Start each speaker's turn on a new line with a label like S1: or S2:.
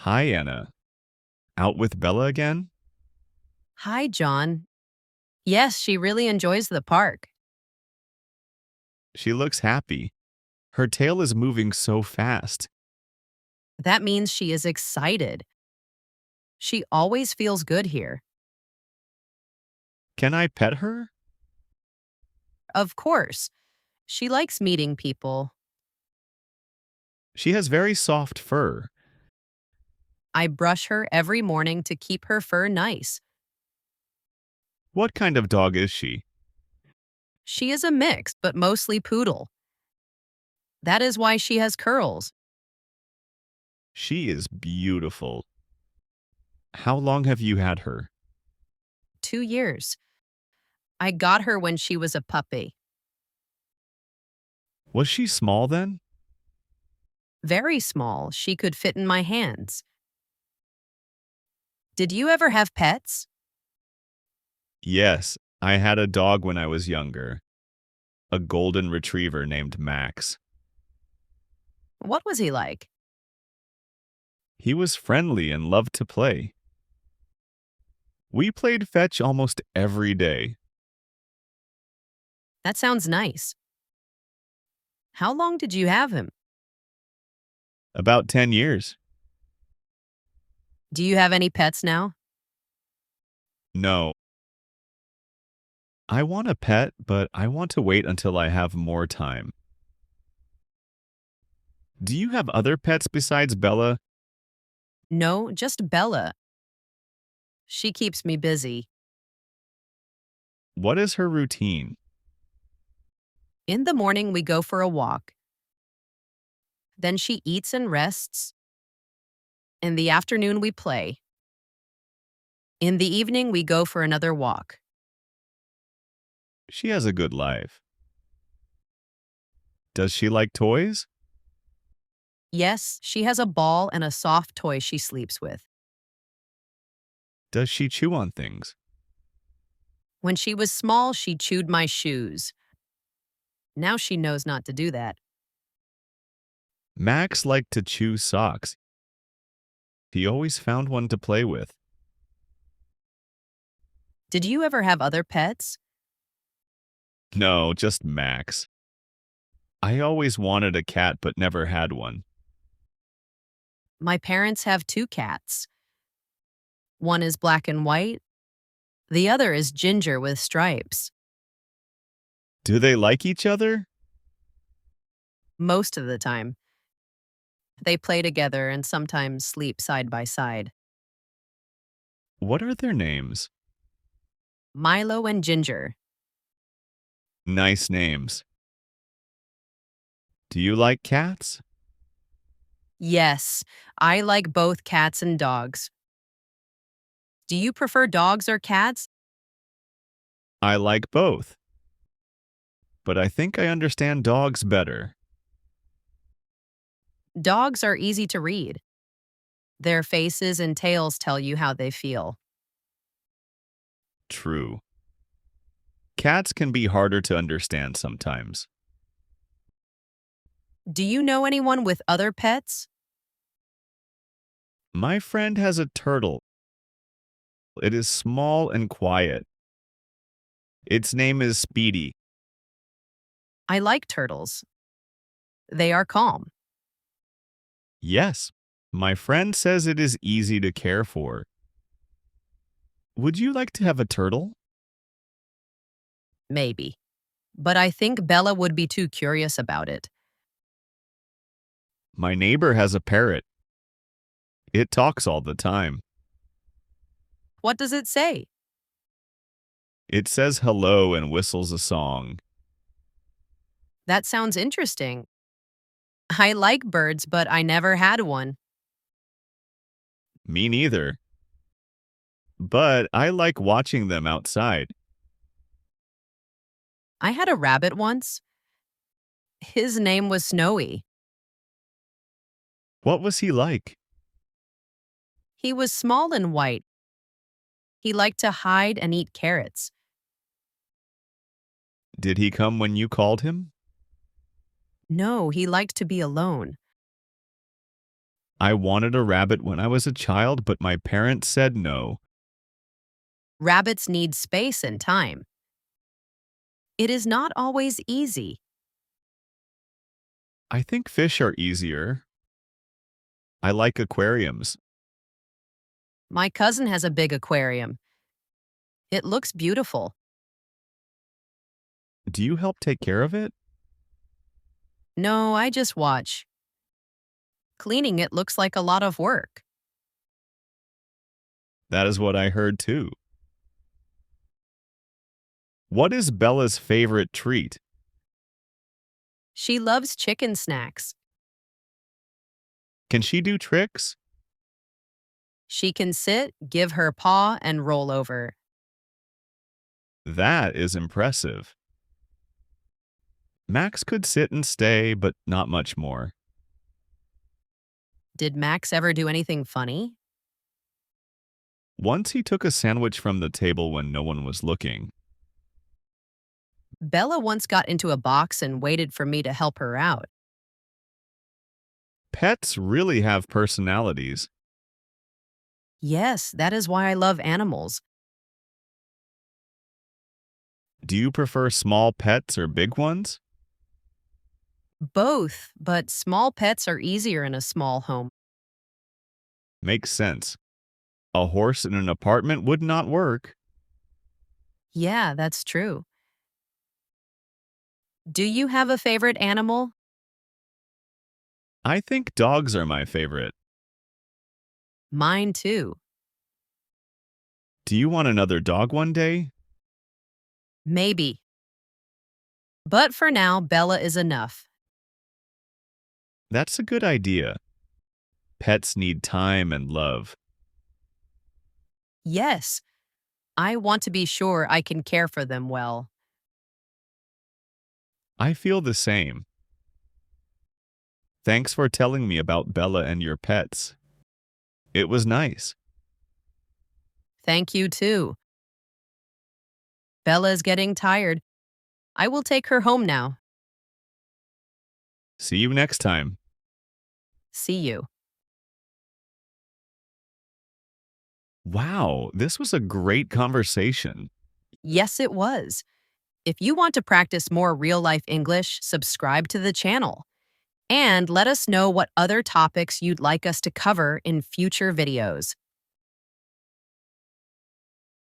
S1: Hi, Anna. Out with Bella again?
S2: Hi, John. Yes, she really enjoys the park.
S1: She looks happy. Her tail is moving so fast.
S2: That means she is excited. She always feels good here.
S1: Can I pet her?
S2: Of course, she likes meeting people.
S1: She has very soft fur.
S2: I brush her every morning to keep her fur nice.
S1: What kind of dog is she?
S2: She is a mix, but mostly poodle. That is why she has curls.
S1: She is beautiful. How long have you had her?
S2: 2 years. I got her when she was a puppy.
S1: Was she small then?
S2: Very small, she could fit in my hands. Did you ever have pets?
S1: Yes, I had a dog when I was younger. A golden retriever named Max.
S2: What was he like?
S1: He was friendly and loved to play. We played fetch almost every day.
S2: That sounds nice. How long did you have him?
S1: About 10 years.
S2: Do you have any pets now?
S1: No, I want a pet, but I want to wait until I have more time. Do you have other pets besides Bella?
S2: No, just Bella. She keeps me busy.
S1: What is her routine?
S2: In the morning, we go for a walk. Then she eats and rests. In the afternoon, we play. In the evening, we go for another walk.
S1: She has a good life. Does she like toys?
S2: Yes, she has a ball and a soft toy she sleeps with.
S1: Does she chew on things?
S2: When she was small, she chewed my shoes. Now she knows not to do that.
S1: Max liked to chew socks. He always found one to play with.
S2: Did you ever have other pets?
S1: No, just Max. I always wanted a cat but never had one.
S2: My parents have two cats. One is black and white. The other is ginger with stripes.
S1: Do they like each other?
S2: Most of the time. They play together and sometimes sleep side by side.
S1: What are their names?
S2: Milo and Ginger.
S1: Nice names. Do you like cats?
S2: Yes, I like both cats and dogs. Do you prefer dogs or cats?
S1: I like both, but I think I understand dogs better.
S2: Dogs are easy to read. Their faces and tails tell you how they feel.
S1: True. Cats can be harder to understand sometimes.
S2: Do you know anyone with other pets?
S1: My friend has a turtle. It is small and quiet. Its name is Speedy.
S2: I like turtles. They are calm.
S1: Yes, my friend says it is easy to care for. Would you like to have a turtle?
S2: Maybe. But I think Bella would be too curious about it.
S1: My neighbor has a parrot. It talks all the time.
S2: What does it say?
S1: It says hello and whistles a song.
S2: That sounds interesting. I like birds, but I never had one.
S1: Me neither. But I like watching them outside.
S2: I had a rabbit once. His name was Snowy.
S1: What was he like?
S2: He was small and white. He liked to hide and eat carrots.
S1: Did he come when you called him?
S2: No, he liked to be alone.
S1: I wanted a rabbit when I was a child, but my parents said no.
S2: Rabbits need space and time. It is not always easy.
S1: I think fish are easier. I like aquariums.
S2: My cousin has a big aquarium. It looks beautiful.
S1: Do you help take care of it?
S2: No, I just watch. Cleaning it looks like a lot of work.
S1: That is what I heard too. What is Bella's favorite treat?
S2: She loves chicken snacks.
S1: Can she do tricks?
S2: She can sit, give her paw, and roll over.
S1: That is impressive. Max could sit and stay, but not much more.
S2: Did Max ever do anything funny?
S1: Once he took a sandwich from the table when no one was looking.
S2: Bella once got into a box and waited for me to help her out.
S1: Pets really have personalities.
S2: Yes, that is why I love animals.
S1: Do you prefer small pets or big ones?
S2: Both, but small pets are easier in a small home.
S1: Makes sense. A horse in an apartment would not work.
S2: Yeah, that's true. Do you have a favorite animal?
S1: I think dogs are my favorite.
S2: Mine too.
S1: Do you want another dog one day?
S2: Maybe. But for now, Bella is enough.
S1: That's a good idea. Pets need time and love.
S2: Yes, I want to be sure I can care for them well.
S1: I feel the same. Thanks for telling me about Bella and your pets. It was nice.
S2: Thank you too. Bella is getting tired. I will take her home now.
S1: See you next time.
S2: See you.
S1: Wow, this was a great conversation.
S2: Yes, it was. If you want to practice more real life English, subscribe to the channel. And let us know what other topics you'd like us to cover in future videos.